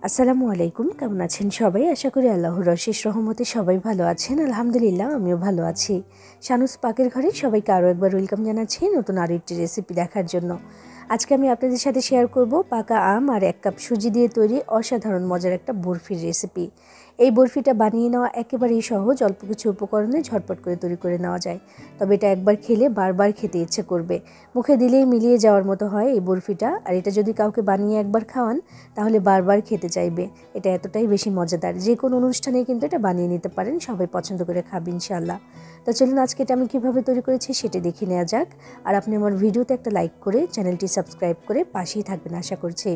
আসসালামু আলাইকুম, কেমন আছেন সবাই? আশা করি আল্লাহর অশেষ রহমতে সবাই ভালো আছেন। আলহামদুলিল্লাহ, আমিও ভালো আছি। শানুস পাকের ঘরে সবাইকে আরও একবার ওয়েলকাম জানাচ্ছি নতুন আরও একটি রেসিপি দেখার জন্য। আজকে আমি আপনাদের সাথে শেয়ার করব পাকা আম আর 1 কাপ সুজি দিয়ে তৈরি অসাধারণ মজার একটা বরফির রেসিপি। এই বরফিটা বানিয়ে নেওয়া একেবারেই সহজ, অল্প কিছু উপকরণে ঝটপট করে তৈরি করে নেওয়া যায়। তবে এটা একবার খেলে বারবার খেতে ইচ্ছে করবে, মুখে দিলেই মিলিয়ে যাওয়ার মতো হয় এই বরফিটা। আর এটা যদি কাউকে বানিয়ে একবার খাওয়ান তাহলে বারবার খেতে চাইবে। এটা এতটাই বেশি মজাদার, যে কোনো অনুষ্ঠানেই কিন্তু এটা বানিয়ে নিতে পারেন, সবাই পছন্দ করে খাবে ইনশাআল্লাহ। তো চলুন আজকে এটা আমি কীভাবে তৈরি করেছি সেটা দেখে নেওয়া যাক। আর আপনি আমার ভিডিওতে একটা লাইক করে চ্যানেলটি সাবস্ক্রাইব করে পাশেই থাকবেন আশা করছি।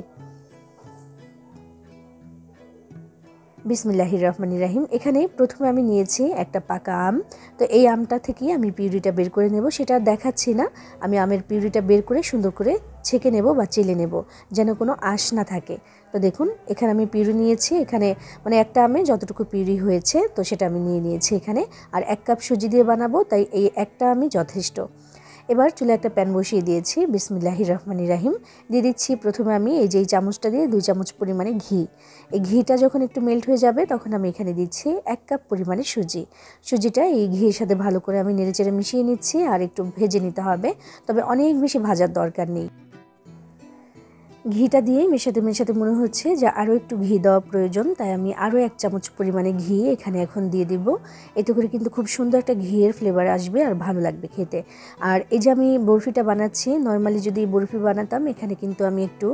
বিসমিল্লাহির রহমানির রহিম। এখানে প্রথমে আমি নিয়েছি একটা পাকা আম। তো এই আমটা থেকে আমি পিউরিটা বের করে নেব, সেটা দেখাচ্ছি না। আমি আমের পিউরিটা বের করে সুন্দর করে ছেঁকে নেব বা চেলে নেব, যেন কোনো আঁশ না থাকে। তো দেখুন এখানে আমি পিউরি নিয়েছি, এখানে মানে একটা আমে যতটুকু পিউরি হয়েছে তো সেটা আমি নিয়েছি এখানে। আর 1 কাপ সুজি দিয়ে বানাবো, তাই এই একটা আমি যথেষ্ট। এবার চুলে একটা প্যান বসিয়ে দিয়েছি। বিসমিল্লাহির রহমানির রহিম। দিয়ে দিচ্ছি প্রথমে আমি এই যে চামচটা দিয়ে 2 চামচ পরিমাণে ঘি। এই ঘিটা যখন একটু মেল্ট হয়ে যাবে তখন আমি এখানে দিচ্ছি 1 কাপ পরিমাণে সুজি। সুজিটা এই ঘিয়ের সাথে ভালো করে আমি নেড়েচেড়ে মিশিয়ে নিচ্ছি, আর একটু ভেজে নিতে হবে, তবে অনেক বেশি ভাজার দরকার নেই। ঘিটা দিয়ে মেশাতে মেশাতে মনে হচ্ছে যে আরও একটু ঘি দেওয়া প্রয়োজন, তাই আমি আরও 1 চামচ পরিমাণে ঘি এখানে এখন দিয়ে দিব। এতে করে কিন্তু খুব সুন্দর একটা ঘিয়ের ফ্লেভার আসবে আর ভালো লাগবে খেতে। আর এই যে আমি বরফিটা বানাচ্ছি, নর্মালি যদি বরফি বানাতাম এখানে কিন্তু আমি একটু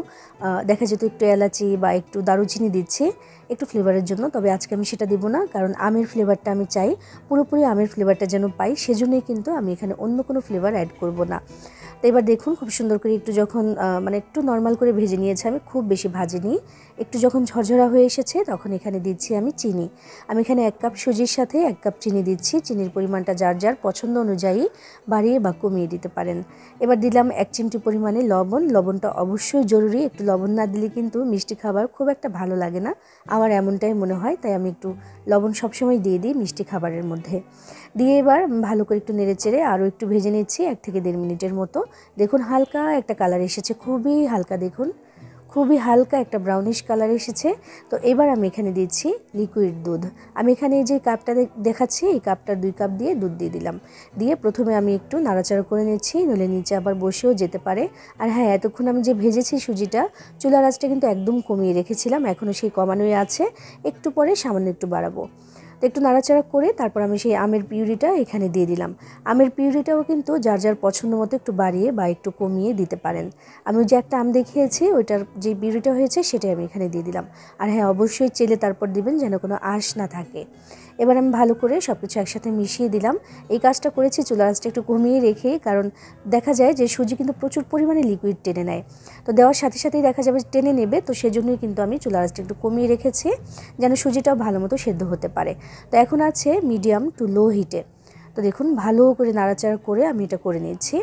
দেখা যেত একটু এলাচি বা একটু দারুচিনি দিচ্ছি একটু ফ্লেভারের জন্য, তবে আজকে আমি সেটা দেবো না, কারণ আমের ফ্লেভারটা আমি চাই পুরোপুরি আমের ফ্লেভারটা যেন পাই, সেজন্যই কিন্তু আমি এখানে অন্য কোনো ফ্লেভার অ্যাড করব না। তো এবার দেখুন খুব সুন্দর করে একটু যখন মানে একটু নর্মাল করে ভেজে নিয়েছি, আমি খুব বেশি ভাজিনি, একটু যখন ঝরঝরা হয়ে এসেছে তখন এখানে দিচ্ছি আমি চিনি। আমি এখানে 1 কাপ সুজির সাথে 1 কাপ চিনি দিচ্ছি। চিনির পরিমাণটা যার যার পছন্দ অনুযায়ী বাড়িয়ে বা কমিয়ে দিতে পারেন। এবার দিলাম 1 চিমটি পরিমাণে লবণ। লবণটা অবশ্যই জরুরি, একটু লবণ না দিলে কিন্তু মিষ্টি খাবার খুব একটা ভালো লাগে না, আমার এমনটাই মনে হয়, তাই আমি একটু লবণ সবসময় দিয়ে দিই মিষ্টি খাবারের মধ্যে। দিয়ে এবার ভালো করে একটু নেড়েচেড়ে আরও একটু ভেজে নিচ্ছি 1 থেকে 1.5 মিনিটের মতো। দেখুন হালকা একটা কালার এসেছে, খুবই হালকা, দেখুন খুবই হালকা একটা ব্রাউনিশ কালার এসেছে। তো এবার আমি এখানে দিচ্ছি লিকুইড দুধ। আমি এখানে যে কাপটা দেখাচ্ছি এই কাপটার 2 কাপ দিয়ে দুধ দিয়ে দিলাম। দিয়ে প্রথমে আমি একটু নাড়াচাড়া করে নিচ্ছি, নইলে নিচে আবার বসেও যেতে পারে। আর হ্যাঁ, এতক্ষণ আমি যে ভেজেছি সুজিটা, চুলার আঁচটা কিন্তু একদম কমিয়ে রেখেছিলাম, এখনও সেই কমানোই আছে, একটু পরে সামান্য একটু বাড়াবো। তো একটু নাড়াচাড়া করে তারপর আমি সেই আমের পিউরিটা এখানে দিয়ে দিলাম। আমের পিউরিটাও কিন্তু যার যার পছন্দ মতো একটু বাড়িয়ে বা একটু কমিয়ে দিতে পারেন। আমি যে একটা আম দেখিয়েছি ওইটার যে পিউরিটা হয়েছে সেটাই আমি এখানে দিয়ে দিলাম। আর হ্যাঁ, অবশ্যই চেলে তারপর দিবেন যেন কোনো আঁশ না থাকে। এবার আমি ভালো করে সব কিছু একসাথে মিশিয়ে দিলাম। এই কাজটা করেছি চুলার আঁচটা একটু কমিয়ে রেখে, কারণ দেখা যায় যে সুজি কিন্তু প্রচুর পরিমাণে লিকুইড টেনে নেয়। তো দেওয়ার সাথে সাথেই দেখা যাবে টেনে নেবে, তো সেজন্যই কিন্তু আমি চুলার আঁচটা একটু কমিয়ে রেখেছি, যেন সুজিটাও ভালো মতো সেদ্ধ হতে পারে। তো এখন আছে মিডিয়াম টু লো হিটে। তো দেখুন ভালো করে নাড়াচাড়া করে আমি এটা করে নিচ্ছি।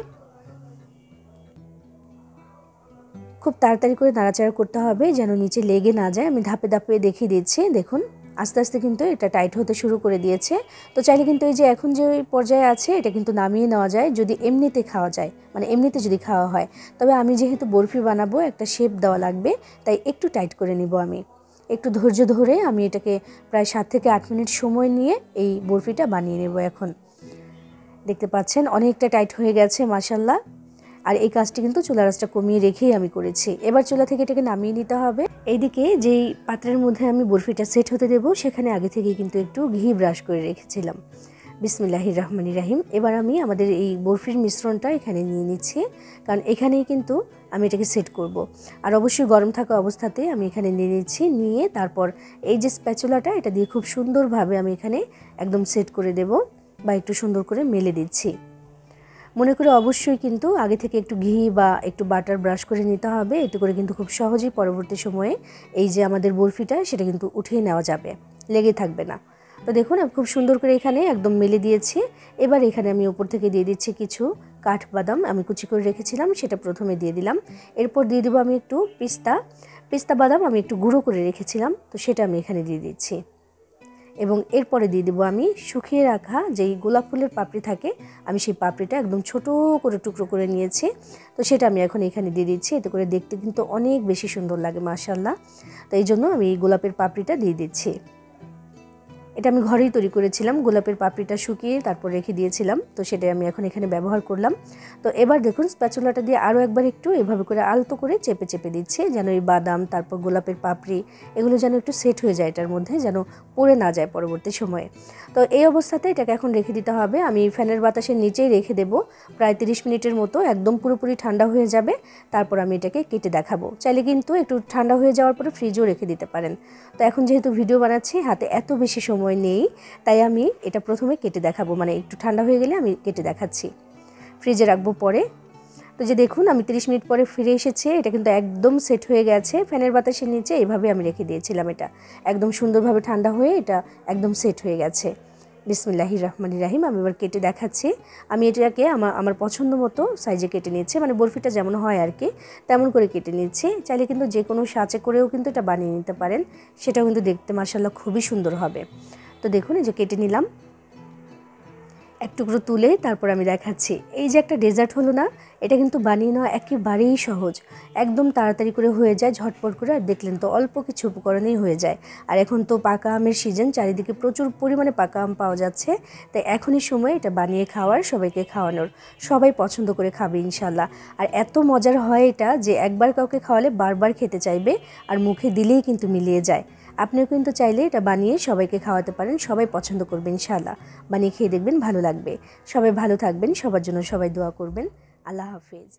খুব তাড়াতাড়ি করে নাড়াচাড়া করতে হবে যেন নিচে লেগে না যায়। আমি ধাপে ধাপে দেখিয়ে দিচ্ছি, দেখুন আস্তে আস্তে কিন্তু এটা টাইট হতে শুরু করে দিয়েছে। তো চাইলে কিন্তু এই যে এখন যে পর্যায়ে আছে এটা কিন্তু নামিয়ে নেওয়া যায় যদি এমনিতে খাওয়া যায়, মানে এমনিতে যদি খাওয়া হয়। তবে আমি যেহেতু বরফি বানাবো, একটা শেপ দেওয়া লাগবে, তাই একটু টাইট করে নিব। আমি একটু ধৈর্য ধরে আমি এটাকে প্রায় 7 থেকে 8 মিনিট সময় নিয়ে এই বরফিটা বানিয়ে নেব। এখন দেখতে পাচ্ছেন অনেকটা টাইট হয়ে গেছে মাশাআল্লাহ। আর এই কাজটি কিন্তু চুলার আঁচটা কমিয়ে রেখেই আমি করেছি। এবার চুলা থেকে এটাকে নামিয়ে নিতে হবে। এইদিকে যেই পাত্রের মধ্যে আমি বরফিটা সেট হতে দেবো সেখানে আগে থেকেই কিন্তু একটু ঘি ব্রাশ করে রেখেছিলাম। বিসমিল্লাহির রহমানির রহিম। এবার আমি আমাদের এই বরফির মিশ্রণটা এখানে নিয়ে নিচ্ছি, কারণ এখানেই কিন্তু আমি এটাকে সেট করব। আর অবশ্যই গরম থাকা অবস্থাতে আমি এখানে নিয়ে নিচ্ছি, নিয়ে তারপর এই যে স্প্যাচুলাটা এটা দিয়ে খুব সুন্দরভাবে আমি এখানে একদম সেট করে দেব বা একটু সুন্দর করে মেলে দিচ্ছি। মনে করে অবশ্যই কিন্তু আগে থেকে একটু ঘি বা একটু বাটার ব্রাশ করে নিতে হবে, এতে করে কিন্তু খুব সহজেই পরবর্তী সময়ে এই যে আমাদের বরফিটা সেটা কিন্তু উঠিয়ে নেওয়া যাবে, লেগে থাকবে না। তো দেখুন আমি খুব সুন্দর করে এখানে একদম মেলে দিয়েছি। এবার এখানে আমি উপর থেকে দিয়ে দিচ্ছি কিছু কাঠবাদাম, আমি কুচি করে রেখেছিলাম সেটা প্রথমে দিয়ে দিলাম। এরপর দিয়ে দেবো আমি একটু পিস্তা বাদাম, আমি একটু গুঁড়ো করে রেখেছিলাম, তো সেটা আমি এখানে দিয়ে দিচ্ছি। এবং এরপরে দিয়ে দেবো আমি শুকিয়ে রাখা যেই গোলাপ ফুলের পাপড়ি থাকে, আমি সেই পাপড়িটা একদম ছোট করে টুকরো করে নিয়েছি। তো সেটা আমি এখন এখানে দিয়ে দিচ্ছি, এতে করে দেখতে কিন্তু অনেক বেশি সুন্দর লাগে মাশাআল্লাহ। তো এই জন্য আমি এই গোলাপের পাপড়িটা দিয়ে দিচ্ছি। এটা আমি ঘরেই তৈরি করেছিলাম, গোলাপের পাপড়িটা শুকিয়ে তারপর রেখে দিয়েছিলাম, তো সেটাই আমি এখন এখানে ব্যবহার করলাম। তো এবার দেখুন স্প্যাচুলাটা দিয়ে আরও একবার একটু এভাবে করে আলতো করে চেপে চেপে দিচ্ছে, যেন এই বাদাম তারপর গোলাপের পাপড়ি এগুলো যেন একটু সেট হয়ে যায় এটার মধ্যে, যেন পড়ে না যায় পরবর্তী সময়ে। তো এই অবস্থাতে এটাকে এখন রেখে দিতে হবে। আমি ফ্যানের বাতাসের নিচেই রেখে দেব প্রায় 30 মিনিটের মতো, একদম পুরোপুরি ঠান্ডা হয়ে যাবে। তারপর আমি এটাকে কেটে দেখাবো। চাইলে কিন্তু একটু ঠান্ডা হয়ে যাওয়ার পরে ফ্রিজেও রেখে দিতে পারেন। তো এখন যেহেতু ভিডিও বানাচ্ছি, হাতে এত বেশি সময় নেই, তাই আমি এটা প্রথমে কেটে দেখাবো, মানে একটু ঠান্ডা হয়ে গেলে আমি কেটে দেখাচ্ছি, ফ্রিজে রাখবো পরে। তো যে দেখুন আমি 30 মিনিট পরে ফিরে এসেছি, এটা কিন্তু একদম সেট হয়ে গেছে ফ্যানের বাতাসের নিচে, এইভাবে আমি রেখে দিয়েছিলাম। এটা একদম সুন্দরভাবে ঠান্ডা হয়ে এটা একদম সেট হয়ে গেছে। বিসমিল্লাহির রহমানির রহিম। আমি এবার কেটে দেখাচ্ছি। আমি এটাকে আমার পছন্দ মতো সাইজে কেটে নিচ্ছি, মানে বরফিটা যেমন হয় আর কি তেমন করে কেটে নিচ্ছি। চাইলে কিন্তু যে কোনো সাঁচে করেও কিন্তু এটা বানিয়ে নিতে পারেন, সেটাও কিন্তু দেখতে মাশাআল্লাহ খুবই সুন্দর হবে। তো দেখুন এই যে কেটে নিলাম, এক টুকরো তুলে তারপর আমি দেখাচ্ছি। এই যে একটা ডেজার্ট হলো না, এটা কিন্তু বানিয়ে নেওয়া একেবারেই সহজ, একদম তাড়াতাড়ি করে হয়ে যায়, ঝটপট করে। আর দেখলেন তো অল্প কিছু উপকরণেই হয়ে যায়। আর এখন তো পাকা আমের সিজন, চারিদিকে প্রচুর পরিমাণে পাকা আম পাওয়া যাচ্ছে, তাই এখনই সময় এটা বানিয়ে খাওয়ার, সবাইকে খাওয়ানোর। সবাই পছন্দ করে খাবে ইনশাল্লাহ। আর এত মজার হয় এটা যে একবার কাউকে খাওয়ালে বারবার খেতে চাইবে, আর মুখে দিলেই কিন্তু মিলিয়ে যায়। আপনিও কিন্তু চাইলে এটা বানিয়ে সবাইকে খাওয়াতে পারেন, সবাই পছন্দ করবেন ইনশাআল্লাহ। বানিয়ে খেয়ে দেখবেন ভালো লাগবে। সবাই ভালো থাকবেন, সবার জন্য সবাই দোয়া করবেন। আল্লাহ হাফেজ।